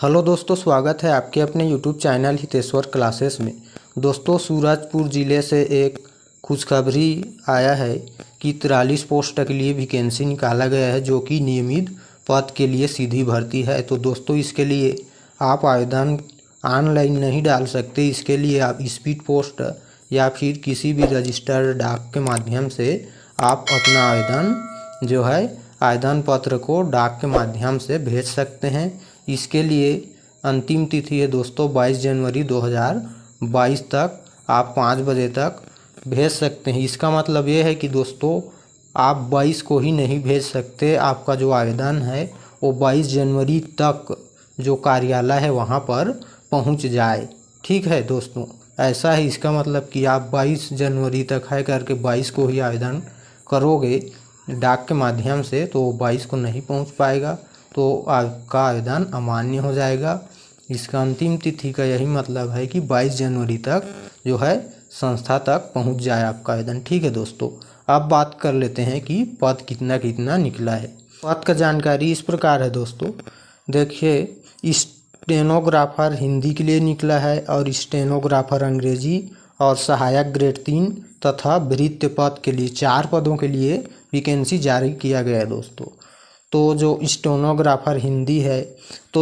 Hello दोस्तों, स्वागत है आपके अपने यूट्यूब चैनल हितेश्वर क्लासेस में। दोस्तों, सूरजपुर ज़िले से एक खुशखबरी आया है कि 43 पोस्ट के लिए वैकेंसी निकाला गया है, जो कि नियमित पद के लिए सीधी भर्ती है। तो दोस्तों, इसके लिए आप आवेदन ऑनलाइन नहीं डाल सकते। इसके लिए आप स्पीड पोस्ट या फिर किसी भी रजिस्टर्ड डाक के माध्यम से आप अपना आवेदन पत्र को डाक के माध्यम से भेज सकते हैं। इसके लिए अंतिम तिथि है दोस्तों 22 जनवरी 2022 तक आप 5 बजे तक भेज सकते हैं। इसका मतलब ये है कि दोस्तों आप 22 को ही नहीं भेज सकते। आपका जो आवेदन है वो 22 जनवरी तक जो कार्यालय है वहाँ पर पहुँच जाए। ठीक है दोस्तों, ऐसा है। इसका मतलब कि आप 22 जनवरी तक है करके 22 को ही आवेदन करोगे डाक के माध्यम से, तो 22 को नहीं पहुँच पाएगा, तो आपका आवेदन अमान्य हो जाएगा। इसका अंतिम तिथि का यही मतलब है कि 22 जनवरी तक जो है संस्था तक पहुंच जाए आपका आवेदन। ठीक है दोस्तों, अब बात कर लेते हैं कि पद कितना कितना निकला है। पद का जानकारी इस प्रकार है दोस्तों। देखिए, स्टेनोग्राफर हिंदी के लिए निकला है और स्टेनोग्राफर अंग्रेजी और सहायक ग्रेड 3 तथा भृत्य पद के लिए 4 पदों के लिए वैकेंसी जारी किया गया है दोस्तों। तो जो स्टेनोग्राफर हिंदी है तो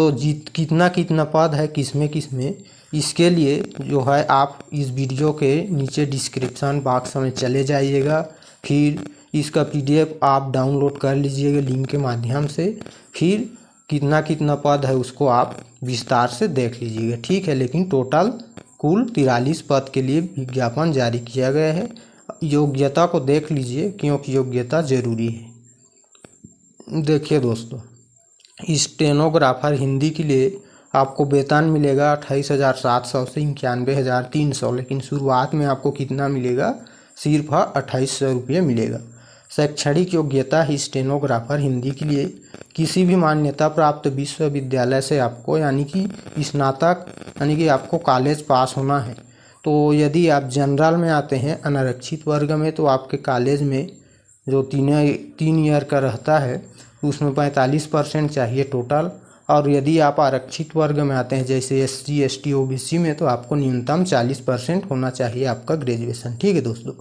कितना कितना पद है किसमें इसके लिए जो है आप इस वीडियो के नीचे डिस्क्रिप्शन बॉक्स में चले जाइएगा। फिर इसका PDF आप डाउनलोड कर लीजिएगा लिंक के माध्यम से। फिर कितना कितना पद है उसको आप विस्तार से देख लीजिएगा। ठीक है, लेकिन टोटल कुल 43 पद के लिए विज्ञापन जारी किया गया है। योग्यता को देख लीजिए क्योंकि योग्यता ज़रूरी है। देखिए दोस्तों, स्टेनोग्राफर हिंदी के लिए आपको वेतन मिलेगा 28,700 से 91,300, लेकिन शुरुआत में आपको कितना मिलेगा? सिर्फ 2,800 रुपये मिलेगा। शैक्षणिक योग्यता है स्टेनोग्राफर हिंदी के लिए किसी भी मान्यता प्राप्त विश्वविद्यालय से आपको यानी कि स्नातक यानी कि आपको कॉलेज पास होना है। तो यदि आप जनरल में आते हैं अनारक्षित वर्ग में, तो आपके कॉलेज में जो 3 ईयर का रहता है उसमें 45% चाहिए टोटल। और यदि आप आरक्षित वर्ग में आते हैं जैसे SC ST OBC में, तो आपको न्यूनतम 40% होना चाहिए आपका ग्रेजुएशन। ठीक है दोस्तों,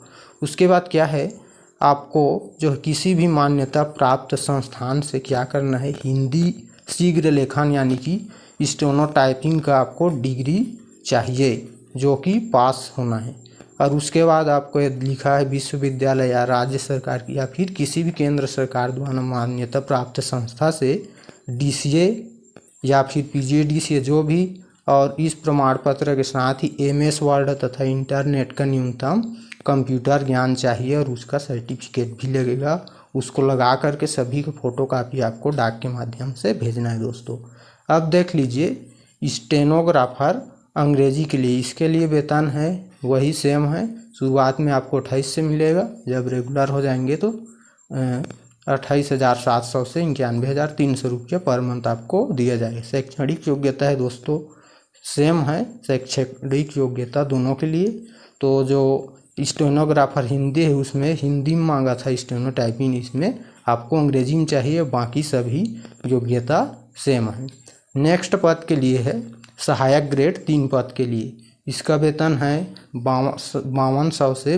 उसके बाद क्या है, आपको जो किसी भी मान्यता प्राप्त संस्थान से क्या करना है, हिंदी शीघ्र लेखन यानी कि स्टेनोटाइपिंग का आपको डिग्री चाहिए जो कि पास होना है। और उसके बाद आपको लिखा है विश्वविद्यालय या राज्य सरकार या फिर किसी भी केंद्र सरकार द्वारा मान्यता प्राप्त संस्था से DCA या फिर PGDCA जो भी, और इस प्रमाण पत्र के साथ ही MS वर्ड तथा इंटरनेट का न्यूनतम कंप्यूटर ज्ञान चाहिए और उसका सर्टिफिकेट भी लगेगा। उसको लगा करके सभी का फोटो कापी आपको डाक के माध्यम से भेजना है दोस्तों। अब देख लीजिए स्टेनोग्राफर अंग्रेजी के लिए, इसके लिए वेतन है वही सेम है। शुरुआत में आपको 28 से मिलेगा, जब रेगुलर हो जाएंगे तो 28,700 से 91,300 रुपये पर मंथ आपको दिया जाएगा। शैक्षणिक योग्यता है दोस्तों सेम है, शैक्षणिक योग्यता दोनों के लिए। तो जो स्टेनोग्राफर हिंदी है उसमें हिंदी में मांगा था स्टेनोटाइपिंग, इसमें आपको अंग्रेजी में चाहिए, बाकी सभी योग्यता सेम है। नेक्स्ट पद के लिए है सहायक ग्रेड 3 पद के लिए, इसका वेतन है 5200 से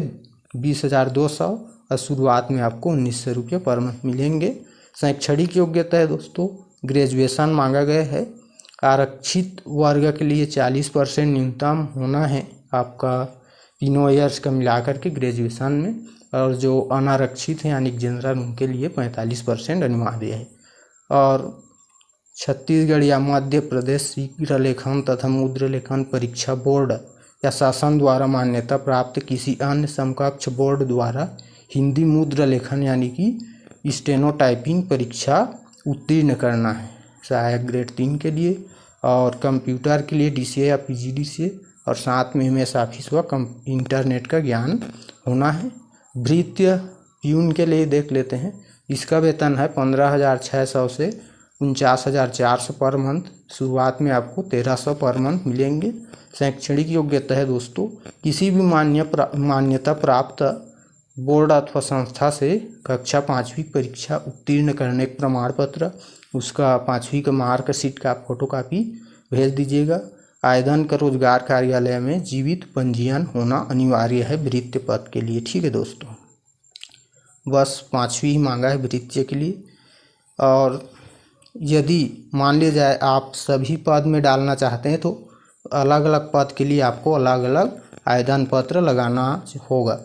20,200 और शुरुआत में आपको 1,900 रुपये पर मंथ मिलेंगे। शैक्षणिक योग्यता है दोस्तों ग्रेजुएशन मांगा गया है। आरक्षित वर्ग के लिए 40% न्यूनतम होना है आपका तीनों ईयर्स का मिलाकर के ग्रेजुएशन में, और जो अनारक्षित है यानी जनरल उनके लिए 45% अनिवार्य है। और छत्तीसगढ़ या मध्य प्रदेश शीघ्र लेखन तथा मुद्रा लेखन परीक्षा बोर्ड या शासन द्वारा मान्यता प्राप्त किसी अन्य समकक्ष बोर्ड द्वारा हिंदी मुद्रा लेखन यानी कि स्टेनोटाइपिंग परीक्षा उत्तीर्ण करना है सहायक ग्रेड 3 के लिए। और कंप्यूटर के लिए DCA या PGDCA और साथ में MS ऑफिस व इंटरनेट का ज्ञान होना है। भृत्य प्यून के लिए देख लेते हैं, इसका वेतन है 15,600 से 49,400 पर मंथ। शुरुआत में आपको 1,300 पर मंथ मिलेंगे। शैक्षणिक योग्यता है दोस्तों किसी भी मान्यता प्राप्त बोर्ड अथवा संस्था से कक्षा 5वीं परीक्षा उत्तीर्ण करने का प्रमाण पत्र, उसका 5वीं का मार्कशीट का फोटो कापी भेज दीजिएगा। आवेदन का रोजगार कार्यालय में जीवित पंजीयन होना अनिवार्य है वृत्ति पद के लिए। ठीक है दोस्तों, बस 5वीं ही मांगा है वृत्ति के लिए। और यदि मान लिया जाए आप सभी पद में डालना चाहते हैं तो अलग अलग पद के लिए आपको अलग अलग आवेदन पत्र लगाना होगा।